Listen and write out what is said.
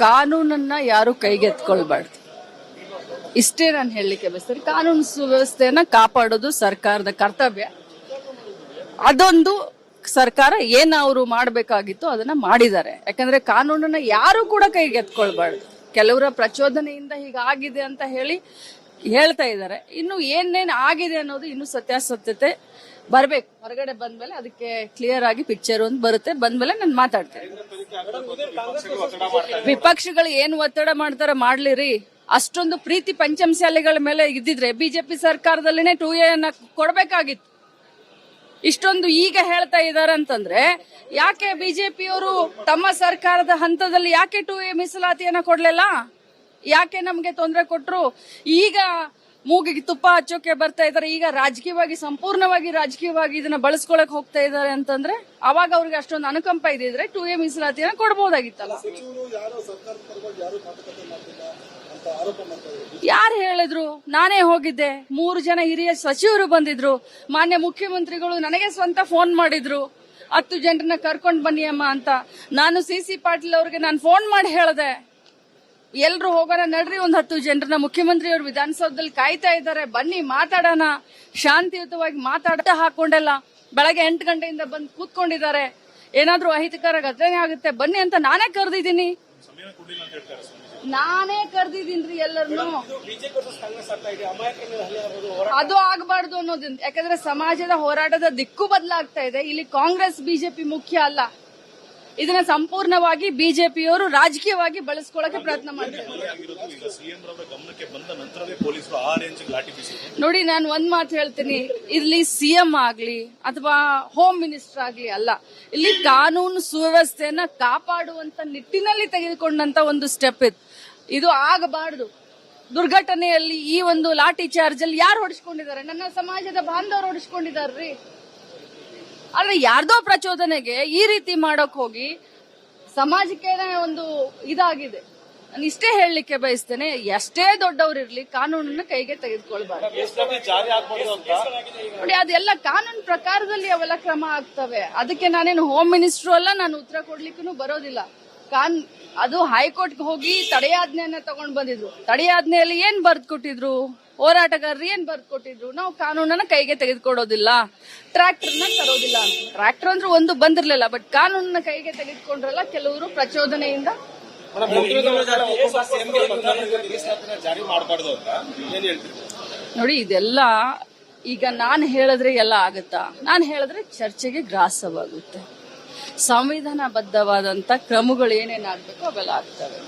ಕಾನೂನನ್ನ ಯಾರು ಕೈಗೆತ್ಕೊಳ್ಬಾರ್ದು. ಇಷ್ಟೇ ನಾನು ಹೇಳಲಿಕ್ಕೆ ಬಯಸ್ತೀನಿ. ಕಾನೂನು ಸುವ್ಯವಸ್ಥೆಯನ್ನ ಕಾಪಾಡೋದು ಸರ್ಕಾರದ ಕರ್ತವ್ಯ. ಅದೊಂದು ಸರ್ಕಾರ ಏನ್ ಅವರು ಮಾಡಬೇಕಾಗಿತ್ತು ಅದನ್ನ ಮಾಡಿದ್ದಾರೆ. ಯಾಕಂದ್ರೆ ಕಾನೂನನ್ನ ಯಾರು ಕೂಡ ಕೈಗೆತ್ಕೊಳ್ಬಾರ್ದು. ಕೆಲವರ ಪ್ರಚೋದನೆಯಿಂದ ಹೀಗಾಗಿದೆ ಅಂತ ಹೇಳ್ತಾ ಇದ್ದಾರೆ. ಇನ್ನು ಏನೇನ್ ಆಗಿದೆ ಅನ್ನೋದು ಇನ್ನು ಸತ್ಯಾಸತ್ಯತೆ ಬರ್ಬೇಕು. ಹೊರಗಡೆ ಬಂದ್ಮೇಲೆ ಅದಕ್ಕೆ ಕ್ಲಿಯರ್ ಆಗಿ ಪಿಕ್ಚರ್ ಒಂದು ಬರುತ್ತೆ. ಬಂದ್ಮೇಲೆ ನಾನು ಮಾತಾಡ್ತೇನೆ. ವಿಪಕ್ಷಗಳು ಏನು ಒತ್ತಡ ಮಾಡ್ತಾರ ಮಾಡ್ಲಿರಿ. ಅಷ್ಟೊಂದು ಪ್ರೀತಿ ಪಂಚಮಸಾಲಿಗಳ ಮೇಲೆ ಇದ್ದಿದ್ರೆ ಬಿಜೆಪಿ ಸರ್ಕಾರದಲ್ಲಿನೇ 2A ಅನ್ನ ಕೊಡ್ಬೇಕಾಗಿತ್ತು. ಇಷ್ಟೊಂದು ಈಗ ಹೇಳ್ತಾ ಇದ್ದಾರೆ ಅಂತಂದ್ರೆ ಯಾಕೆ ಬಿಜೆಪಿಯವರು ತಮ್ಮ ಸರ್ಕಾರದ ಹಂತದಲ್ಲಿ ಯಾಕೆ 2A ಮೀಸಲಾತಿಯನ್ನ ಕೊಡ್ಲಿಲ್ಲ? ಯಾಕೆ ನಮ್ಗೆ ತೊಂದರೆ ಕೊಟ್ರು? ಈಗ ಮೂಗಿಗೆ ತುಪ್ಪ ಹಚ್ಚೋಕೆ ಬರ್ತಾ ಇದಾರೆ. ಈಗ ಸಂಪೂರ್ಣವಾಗಿ ರಾಜಕೀಯವಾಗಿ ಇದನ್ನ ಬಳಸ್ಕೊಳಕ್ ಹೋಗ್ತಾ ಇದ್ದಾರೆ ಅಂತಂದ್ರೆ ಅವಾಗ ಅವ್ರಿಗೆ ಅಷ್ಟೊಂದು ಅನುಕಂಪ ಇದ್ದಿದ್ರೆ 2A ಮೀಸಲಾತಿಯನ್ನ ಕೊಡ್ಬೋದಾಗಿತ್ತಲ್ಲ. ಯಾರು ಹೇಳಿದ್ರು? ನಾನೇ ಹೋಗಿದ್ದೆ. 3 ಜನ ಹಿರಿಯ ಸಚಿವರು ಬಂದಿದ್ರು. ಮಾನ್ಯ ಮುಖ್ಯಮಂತ್ರಿಗಳು ನನಗೆ ಸ್ವಂತ ಫೋನ್ ಮಾಡಿದ್ರು, 10 ಜನರನ್ನ ಕರ್ಕೊಂಡ್ ಬನ್ನಿ ಅಮ್ಮ ಅಂತ. ನಾನು CC ಪಾಟೀಲ್ ಅವ್ರಿಗೆ ನಾನು ಫೋನ್ ಮಾಡಿ ಹೇಳ್ದೆ, ಎಲ್ರು ಹೋಗೋಣ ನಡ್ರಿ, ಒಂದು 10 ಜನರನ್ನ ಮುಖ್ಯಮಂತ್ರಿಯವರು ವಿಧಾನಸೌಧದಲ್ಲಿ ಕಾಯ್ತಾ ಇದ್ದಾರೆ, ಬನ್ನಿ ಮಾತಾಡೋಣ, ಶಾಂತಿಯುತವಾಗಿ ಮಾತಾಡ್ತಾ ಹಾಕೊಂಡೆಲ್ಲ. ಬೆಳಗ್ಗೆ 8 ಗಂಟೆಯಿಂದ ಬಂದು ಕೂತ್ಕೊಂಡಿದ್ದಾರೆ. ಏನಾದ್ರೂ ಅಹಿತಕರ ಘಟನೆ ಆಗುತ್ತೆ ಬನ್ನಿ ಅಂತ ನಾನೇ ಕರೆದಿದ್ದೀನಿ. ಎಲ್ಲರನ್ನು. ಅದು ಆಗಬಾರ್ದು ಅನ್ನೋದ್ರಿಂದ. ಯಾಕಂದ್ರೆ ಸಮಾಜದ ಹೋರಾಟದ ದಿಕ್ಕು ಬದಲಾಗ್ತಾ ಇದೆ. ಇಲ್ಲಿ ಕಾಂಗ್ರೆಸ್ ಬಿಜೆಪಿ ಮುಖ್ಯ ಅಲ್ಲ. ಇದನ್ನ ಸಂಪೂರ್ಣವಾಗಿ ಬಿಜೆಪಿಯವರು ರಾಜಕೀಯವಾಗಿ ಬಳಸ್ಕೊಳ್ಳಕ್ಕೆ ಪ್ರಯತ್ನ ಮಾಡ್ತಾರೆ. ನೋಡಿ, ನಾನು ಒಂದ್ ಮಾತು ಹೇಳ್ತೀನಿ. ಇಲ್ಲಿ CM ಆಗ್ಲಿ ಅಥವಾ ಹೋಮ್ ಮಿನಿಸ್ಟರ್ ಆಗ್ಲಿ ಅಲ್ಲ, ಇಲ್ಲಿ ಕಾನೂನು ಸುವ್ಯವಸ್ಥೆಯನ್ನ ಕಾಪಾಡುವಂತ ನಿಟ್ಟಿನಲ್ಲಿ ತೆಗೆದುಕೊಂಡಂತ ಒಂದು ಸ್ಟೆಪ್ ಇದು ಆಗಬಾರ್ದು. ದುರ್ಘಟನೆಯಲ್ಲಿ ಈ ಒಂದು ಲಾಠಿ ಚಾರ್ಜ್ ಅಲ್ಲಿ ಯಾರು ಹೊಡಿಸ್ಕೊಂಡಿದ್ದಾರೆ? ನನ್ನ ಸಮಾಜದ ಬಾಂಧವರು ಹೊಡಿಸ್ಕೊಂಡಿದಾರ್ರಿ. ಆದ್ರೆ ಯಾರ್ದೋ ಪ್ರಚೋದನೆಗೆ ಈ ರೀತಿ ಮಾಡೋಕ್ ಹೋಗಿ ಸಮಾಜಕ್ಕೆ ಒಂದು ಇದಾಗಿದೆ. ನಾನು ಇಷ್ಟೇ ಹೇಳಲಿಕ್ಕೆ ಬಯಸ್ತೇನೆ, ಎಷ್ಟೇ ದೊಡ್ಡವರಿರ್ಲಿ ಕಾನೂನನ್ನ ಕೈಗೆ ತೆಗೆದುಕೊಳ್ಬಾರ್ದು. ನೋಡಿ, ಅದೆಲ್ಲ ಕಾನೂನು ಪ್ರಕಾರದಲ್ಲಿ ಅವೆಲ್ಲ ಕ್ರಮ ಆಗ್ತವೆ. ಅದಕ್ಕೆ ನಾನೇನು ಹೋಮ್ ಮಿನಿಸ್ಟರ್ ಅಲ್ಲ, ನಾನು ಉತ್ತರ ಕೊಡ್ಲಿಕ್ಕೂ ಬರೋದಿಲ್ಲ. ಅದು ಹೈಕೋರ್ಟ್ಗೆ ಹೋಗಿ ತಡೆಯಾಜ್ಞೆಯನ್ನ ತಗೊಂಡ್ ಬಂದಿದ್ರು. ತಡೆಯಾಜ್ಞೆಯಲ್ಲಿ ಏನ್ ಬರ್ದ್ ಕೊಟ್ಟಿದ್ರು? ಹೋರಾಟಗಾರರು ಏನ್ ಬರ್ದ್ ಕೊಟ್ಟಿದ್ರು? ನಾವು ಕಾನೂನನ್ನ ಕೈಗೆ ತೆಗೆದುಕೊಡೋದಿಲ್ಲ, ಟ್ರ್ಯಾಕ್ಟರ್ನ ತರೋದಿಲ್ಲ ಅಂತ. ಟ್ರ್ಯಾಕ್ಟರ್ ಅಂದ್ರೆ ಒಂದು ಬಂದಿರ್ಲಿಲ್ಲ, ಬಟ್ ಕಾನೂನನ್ನ ಕೈಗೆ ತೆಗೆದುಕೊಂಡ್ರಲ್ಲ ಕೆಲವರು ಪ್ರಚೋದನೆಯಿಂದ. ನೋಡಿ, ಇದೆಲ್ಲ ಈಗ ನಾನು ಹೇಳಿದ್ರೆ ಎಲ್ಲ ಆಗುತ್ತಾ? ನಾನು ಹೇಳಿದ್ರೆ ಚರ್ಚೆಗೆ ಗ್ರಾಸವಾಗುತ್ತೆ. ಸಂವಿಧಾನಬದ್ಧವಾದಂತ ಕ್ರಮಗಳು ಏನೇನಾಗಬೇಕು ಅವೆಲ್ಲ ಆಗ್ತವೆ.